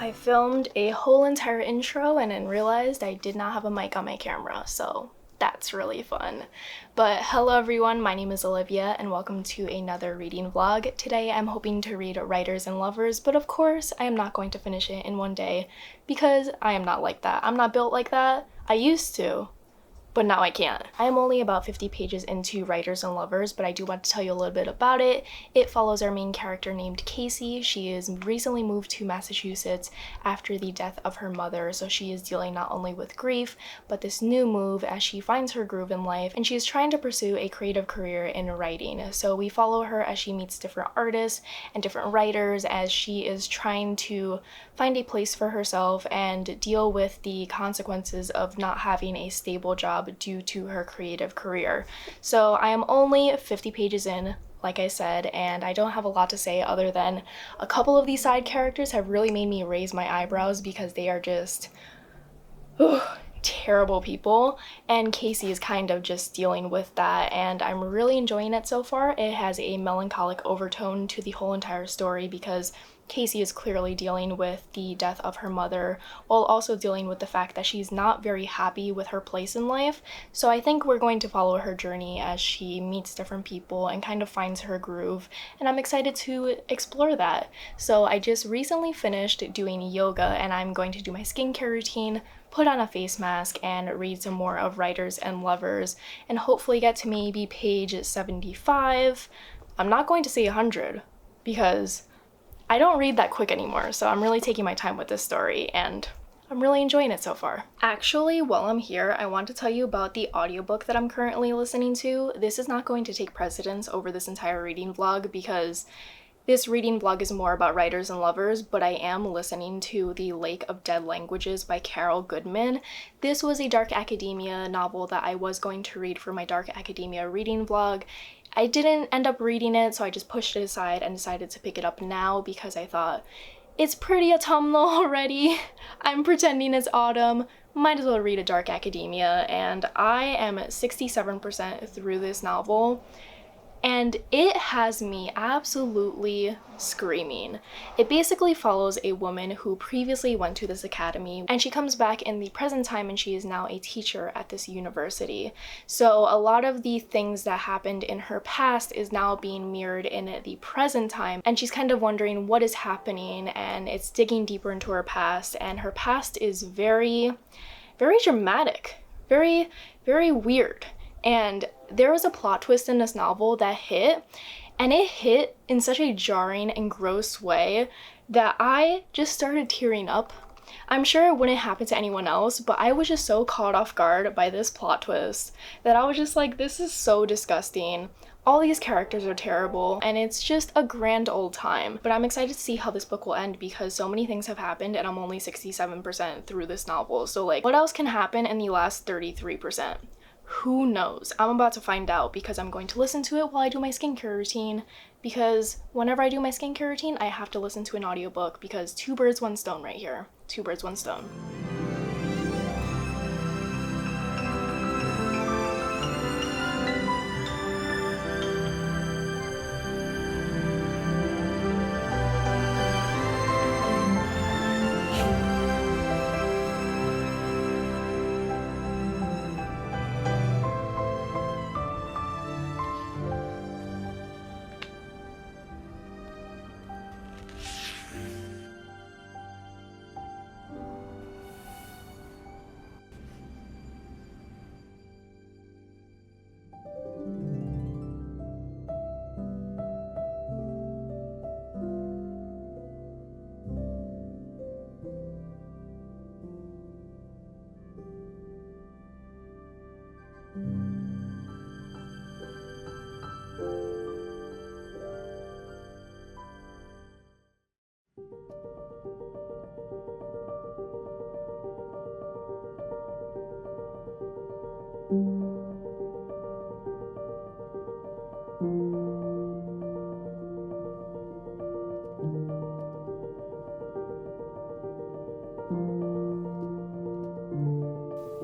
I filmed a whole entire intro and then realized I did not have a mic on my camera, so that's really fun. But hello everyone, my name is Olivia and welcome to another reading vlog. Today I'm hoping to read Writers and Lovers, but of course I am not going to finish it in one day because I am not like that. I'm not built like that. I used to, but now I can't. I am only about 50 pages into Writers and Lovers, but I do want to tell you a little bit about it. It follows our main character named Casey. She is recently moved to Massachusetts after the death of her mother, so she is dealing not only with grief, but this new move as she finds her groove in life, and she is trying to pursue a creative career in writing. So we follow her as she meets different artists and different writers as she is trying to find a place for herself and deal with the consequences of not having a stable job due to her creative career. So I am only 50 pages in, like I said, and I don't have a lot to say other than a couple of these side characters have really made me raise my eyebrows because they are just terrible people, and Casey is kind of just dealing with that, and I'm really enjoying it so far. It has a melancholic overtone to the whole entire story because Casey is clearly dealing with the death of her mother while also dealing with the fact that she's not very happy with her place in life. So I think we're going to follow her journey as she meets different people and kind of finds her groove, and I'm excited to explore that. So I just recently finished doing yoga and I'm going to do my skincare routine, put on a face mask, and read some more of Writers and Lovers, and hopefully get to maybe page 75. I'm not going to say 100 because I don't read that quick anymore, so I'm really taking my time with this story, and I'm really enjoying it so far. Actually, while I'm here, I want to tell you about the audiobook that I'm currently listening to. This is not going to take precedence over this entire reading vlog because this reading vlog is more about Writers and Lovers, but I am listening to The Lake of Dead Languages by Carol Goodman. This was a dark academia novel that I was going to read for my dark academia reading vlog. I didn't end up reading it, so I just pushed it aside and decided to pick it up now because I thought, it's pretty autumnal already. I'm pretending it's autumn. Might as well read a dark academia, and I am 67% through this novel. And it has me absolutely screaming. It basically follows a woman who previously went to this academy, and she comes back in the present time and she is now a teacher at this university. So a lot of the things that happened in her past is now being mirrored in the present time, and she's kind of wondering what is happening, and it's digging deeper into her past, and her past is very, very dramatic, very, very weird. And there was a plot twist in this novel that hit, and it hit in such a jarring and gross way that I just started tearing up. I'm sure it wouldn't happen to anyone else, but I was just so caught off guard by this plot twist that I was just like, this is so disgusting. All these characters are terrible, and it's just a grand old time. But I'm excited to see how this book will end because so many things have happened and I'm only 67% through this novel. So like, what else can happen in the last 33%? Who knows? I'm about to find out because I'm going to listen to it while I do my skincare routine, because whenever I do my skincare routine, I have to listen to an audiobook because two birds, one stone right here. Two birds, one stone.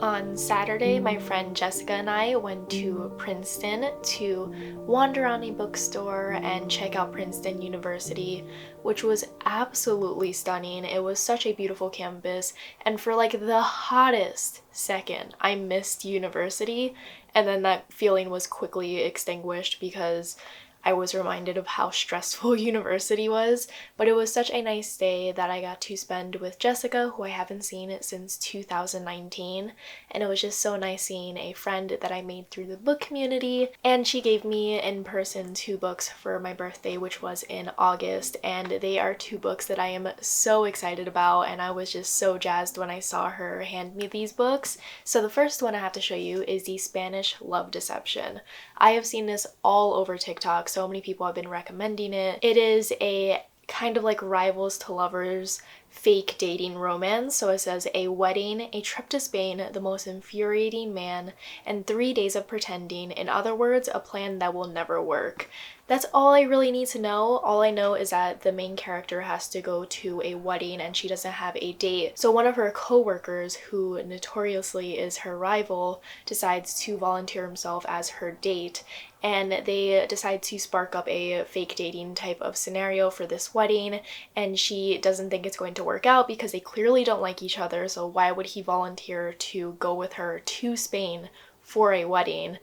On Saturday, my friend Jessica and I went to Princeton to wander around a bookstore and check out Princeton University, which was absolutely stunning. It was such a beautiful campus, and for like the hottest second, I missed university, and then that feeling was quickly extinguished because I was reminded of how stressful university was, but it was such a nice day that I got to spend with Jessica, who I haven't seen since 2019, and it was just so nice seeing a friend that I made through the book community, and she gave me in person 2 books for my birthday, which was in August, and they are 2 books that I am so excited about, and I was just so jazzed when I saw her hand me these books. So the first one I have to show you is The Spanish Love Deception. I have seen this all over TikTok. So many people have been recommending it. It is a kind of like rivals to lovers fake dating romance. So it says a wedding, a trip to Spain, the most infuriating man, and 3 days of pretending. In other words, a plan that will never work. That's all I really need to know. All I know is that the main character has to go to a wedding and she doesn't have a date. So one of her co-workers, who notoriously is her rival, decides to volunteer himself as her date, and they decide to spark up a fake dating type of scenario for this wedding, and she doesn't think it's going to work out because they clearly don't like each other, so why would he volunteer to go with her to Spain for a wedding?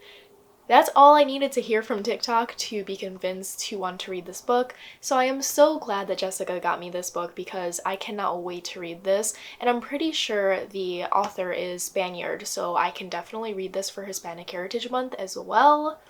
That's all I needed to hear from TikTok to be convinced to want to read this book. So I am so glad that Jessica got me this book because I cannot wait to read this. And I'm pretty sure the author is Spaniard, so I can definitely read this for Hispanic Heritage Month as well.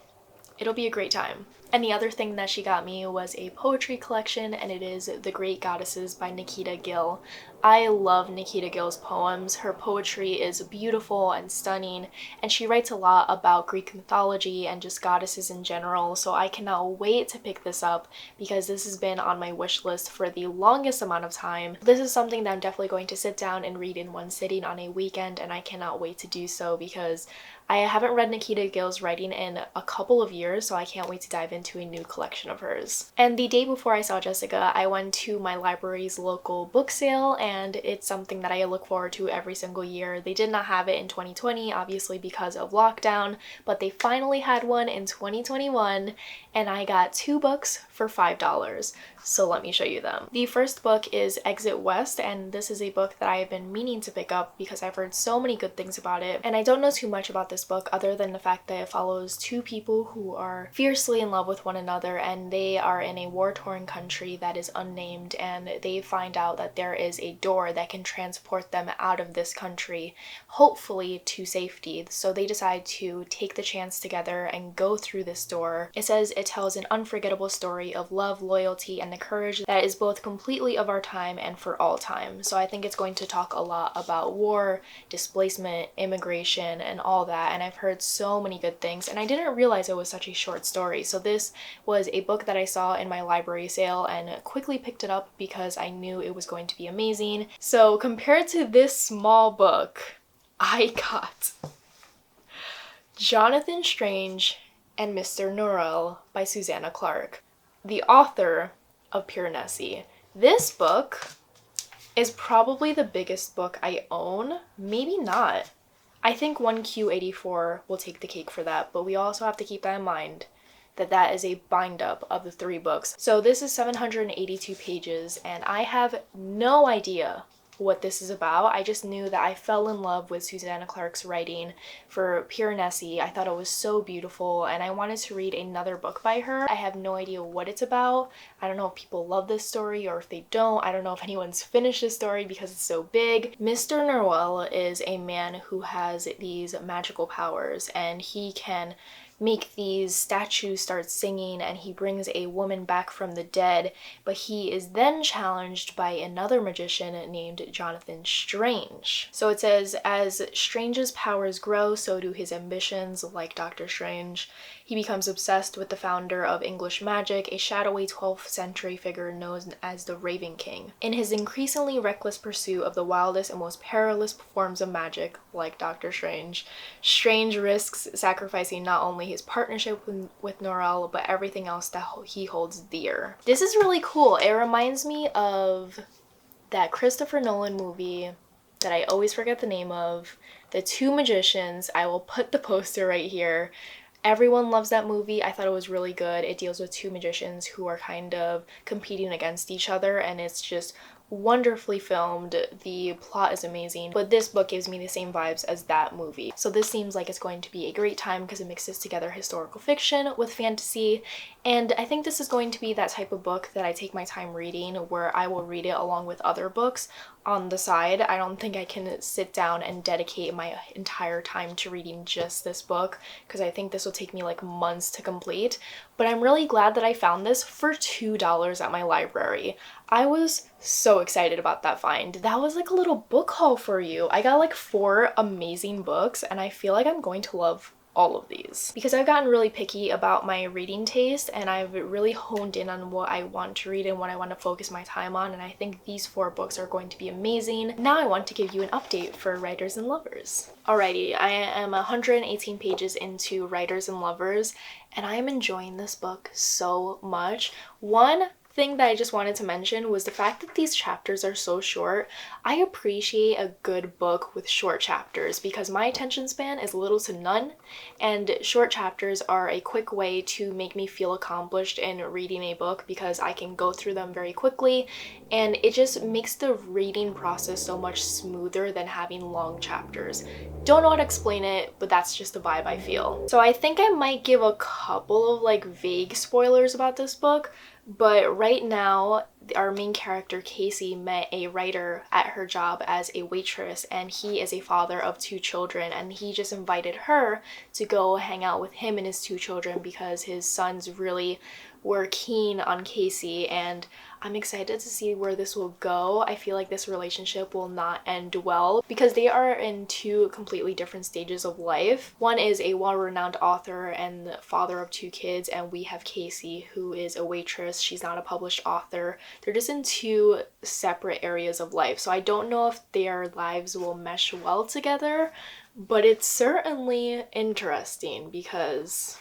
It'll be a great time. And the other thing that she got me was a poetry collection, and it is The Great Goddesses by Nikita Gill. I love Nikita Gill's poems. Her poetry is beautiful and stunning, and she writes a lot about Greek mythology and just goddesses in general, so I cannot wait to pick this up because this has been on my wish list for the longest amount of time. This is something that I'm definitely going to sit down and read in one sitting on a weekend, and I cannot wait to do so because I haven't read Nikita Gill's writing in a couple of years, so I can't wait to dive into a new collection of hers. And the day before I saw Jessica, I went to my library's local book sale, and it's something that I look forward to every single year. They did not have it in 2020, obviously because of lockdown, but they finally had one in 2021, and I got 2 books for $5. So let me show you them. The first book is Exit West, and this is a book that I have been meaning to pick up because I've heard so many good things about it. And I don't know too much about this book other than the fact that it follows 2 people who are fiercely in love with one another, and they are in a war-torn country that is unnamed, and they find out that there is a door that can transport them out of this country, hopefully to safety. So they decide to take the chance together and go through this door. It says it tells an unforgettable story of love, loyalty, and the courage that is both completely of our time and for all time. So I think it's going to talk a lot about war, displacement, immigration, and all that, and I've heard so many good things, and I didn't realize it was such a short story. So this was a book that I saw in my library sale and quickly picked it up because I knew it was going to be amazing. So compared to this small book, I got Jonathan Strange and Mr. Norrell by Susanna Clarke, the author of Piranesi. This book is probably the biggest book I own. Maybe not. I think 1Q84 will take the cake for that, but we also have to keep that in mind that that is a bind up of the 3 books. So this is 782 pages, and I have no idea what this is about. I just knew that I fell in love with Susanna Clarke's writing for Piranesi. I thought it was so beautiful, and I wanted to read another book by her. I have no idea what it's about. I don't know if people love this story or if they don't. I don't know if anyone's finished this story because it's so big. Mr. Norrell is a man who has these magical powers, and he can make these statues start singing, and he brings a woman back from the dead, but he is then challenged by another magician named Jonathan Strange. So it says, as Strange's powers grow, so do his ambitions, like Doctor Strange. He becomes obsessed with the founder of English magic, a shadowy 12th century figure known as the Raven King. In his increasingly reckless pursuit of the wildest and most perilous forms of magic, like Doctor Strange, Strange risks sacrificing not only his partnership with Norrell, but everything else that he holds dear. This is really cool. It reminds me of that Christopher Nolan movie, that I always forget the name of, The Two Magicians. I will put the poster right here. Everyone loves that movie. I thought it was really good. It deals with two magicians who are kind of competing against each other, and it's just wonderfully filmed. The plot is amazing, but this book gives me the same vibes as that movie. So this seems like it's going to be a great time because it mixes together historical fiction with fantasy, and I think this is going to be that type of book that I take my time reading, where I will read it along with other books on the side. I don't think I can sit down and dedicate my entire time to reading just this book, because I think this will take me like months to complete. But I'm really glad that I found this for $2 at my library. I was so excited about that find. That was like a little book haul for you. I got like 4 amazing books, and I feel like I'm going to love all of these because I've gotten really picky about my reading taste, and I've really honed in on what I want to read and what I want to focus my time on, and I think these 4 books are going to be amazing. Now I want to give you an update for Writers and Lovers. Alrighty, I am 118 pages into Writers and Lovers, and I am enjoying this book so much. One thing that I just wanted to mention was the fact that these chapters are so short. I appreciate a good book with short chapters because my attention span is little to none, and short chapters are a quick way to make me feel accomplished in reading a book because I can go through them very quickly, and it just makes the reading process so much smoother than having long chapters. Don't know how to explain it, but that's just the vibe I feel. So I think I might give a couple of like vague spoilers about this book, but right now, our main character, Casey, met a writer at her job as a waitress, and he is a father of 2 children, and he just invited her to go hang out with him and his 2 children because his sons really were keen on Casey, and I'm excited to see where this will go. I feel like this relationship will not end well because they are in 2 completely different stages of life. One is a well-renowned author and the father of 2 kids, and we have Casey, who is a waitress. She's not a published author. They're just in 2 separate areas of life, so I don't know if their lives will mesh well together, but it's certainly interesting because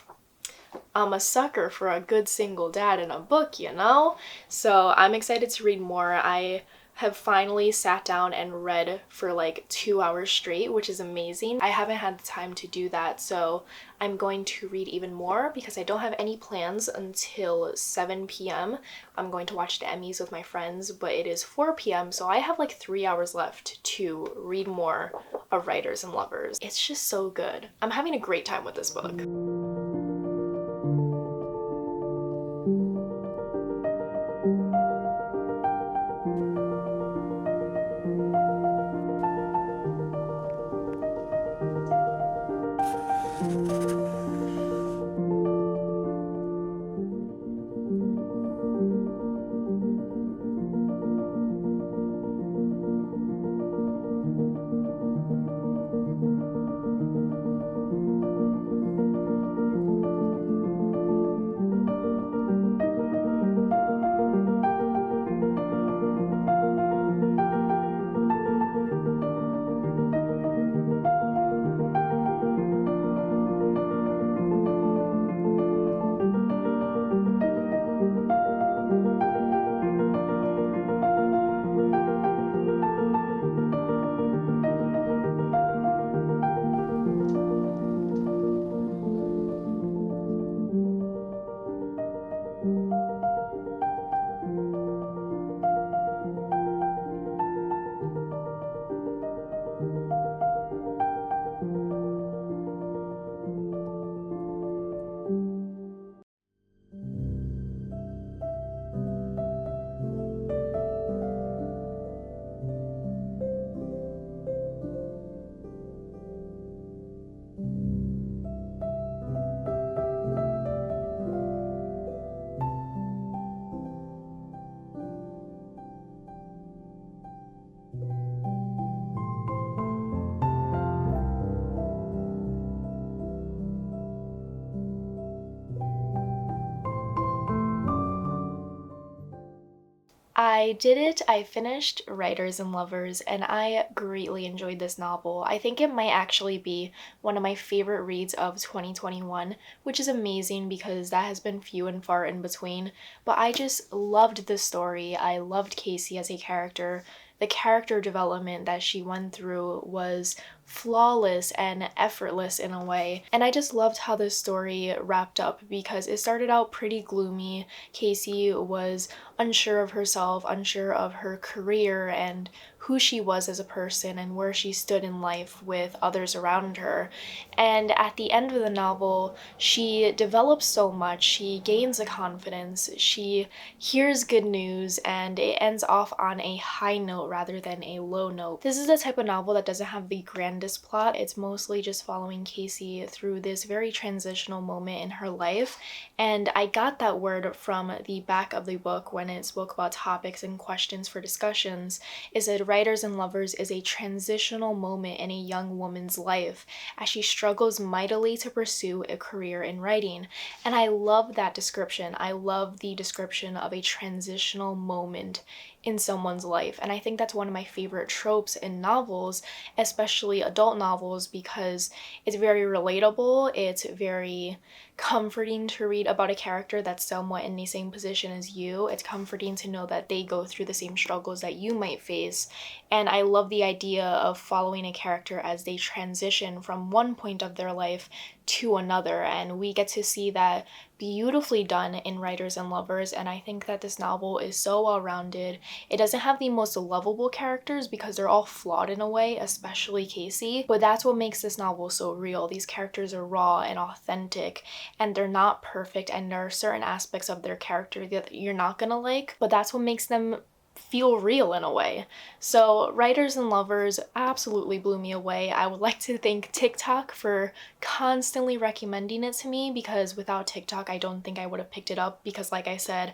I'm a sucker for a good single dad in a book, you know? So I'm excited to read more. I have finally sat down and read for like 2 hours straight, which is amazing. I haven't had the time to do that, so I'm going to read even more because I don't have any plans until 7 p.m. I'm going to watch the Emmys with my friends, but it is 4 p.m., so I have like 3 hours left to read more of Writers and Lovers. It's just so good. I'm having a great time with this book. I did it. I finished Writers and Lovers, and I greatly enjoyed this novel. I think it might actually be one of my favorite reads of 2021, which is amazing because that has been few and far in between. But I just loved the story. I loved Casey as a character. The the character development that she went through was flawless and effortless in a way. And I just loved how this story wrapped up because it started out pretty gloomy. Casey was unsure of herself, unsure of her career and who she was as a person and where she stood in life with others around her. And at the end of the novel, she develops so much, she gains a confidence, she hears good news, and it ends off on a high note rather than a low note. This is the type of novel that doesn't have the grandest plot. It's mostly just following Casey through this very transitional moment in her life. And I got that word from the back of the book when it spoke about topics and questions for discussions. It said Writers and Lovers is a transitional moment in a young woman's life as she struggles mightily to pursue a career in writing. And I love that description. I love the description of a transitional moment in someone's life. And I think that's one of my favorite tropes in novels, especially adult novels, because it's very relatable. It's very comforting to read about a character that's somewhat in the same position as you. It's comforting to know that they go through the same struggles that you might face. And I love the idea of following a character as they transition from one point of their life to another. And we get to see that beautifully done in Writers and Lovers. And I think that this novel is so well rounded. It doesn't have the most lovable characters because they're all flawed in a way, especially Casey. But that's what makes this novel so real. These characters are raw and authentic, and they're not perfect, and there are certain aspects of their character that you're not gonna like, but that's what makes them feel real in a way. So Writers and Lovers absolutely blew me away. I would like to thank TikTok for constantly recommending it to me, because without TikTok I don't think I would have picked it up, because like I said,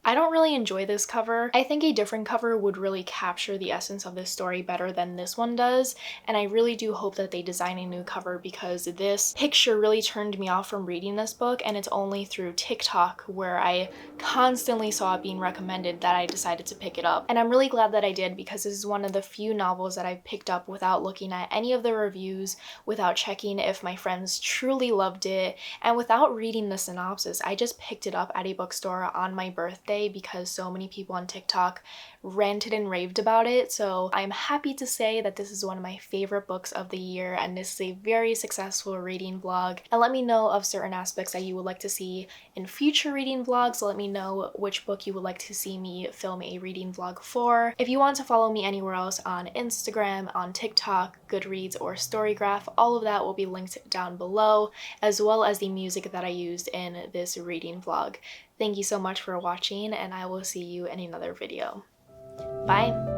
I don't really enjoy this cover. I think a different cover would really capture the essence of this story better than this one does, and I really do hope that they design a new cover, because this picture really turned me off from reading this book, and it's only through TikTok, where I constantly saw it being recommended, that I decided to pick it up. And I'm really glad that I did, because this is one of the few novels that I've picked up without looking at any of the reviews, without checking if my friends truly loved it, and without reading the synopsis. I just picked it up at a bookstore on my birthday because so many people on TikTok ranted and raved about it. So I'm happy to say that this is one of my favorite books of the year, and this is a very successful reading vlog. And let me know of certain aspects that you would like to see in future reading vlogs. Let me know which book you would like to see me film a reading vlog for. If you want to follow me anywhere else on Instagram, on TikTok, Goodreads, or Storygraph, all of that will be linked down below, as well as the music that I used in this reading vlog. Thank you so much for watching, and I will see you in another video. Bye!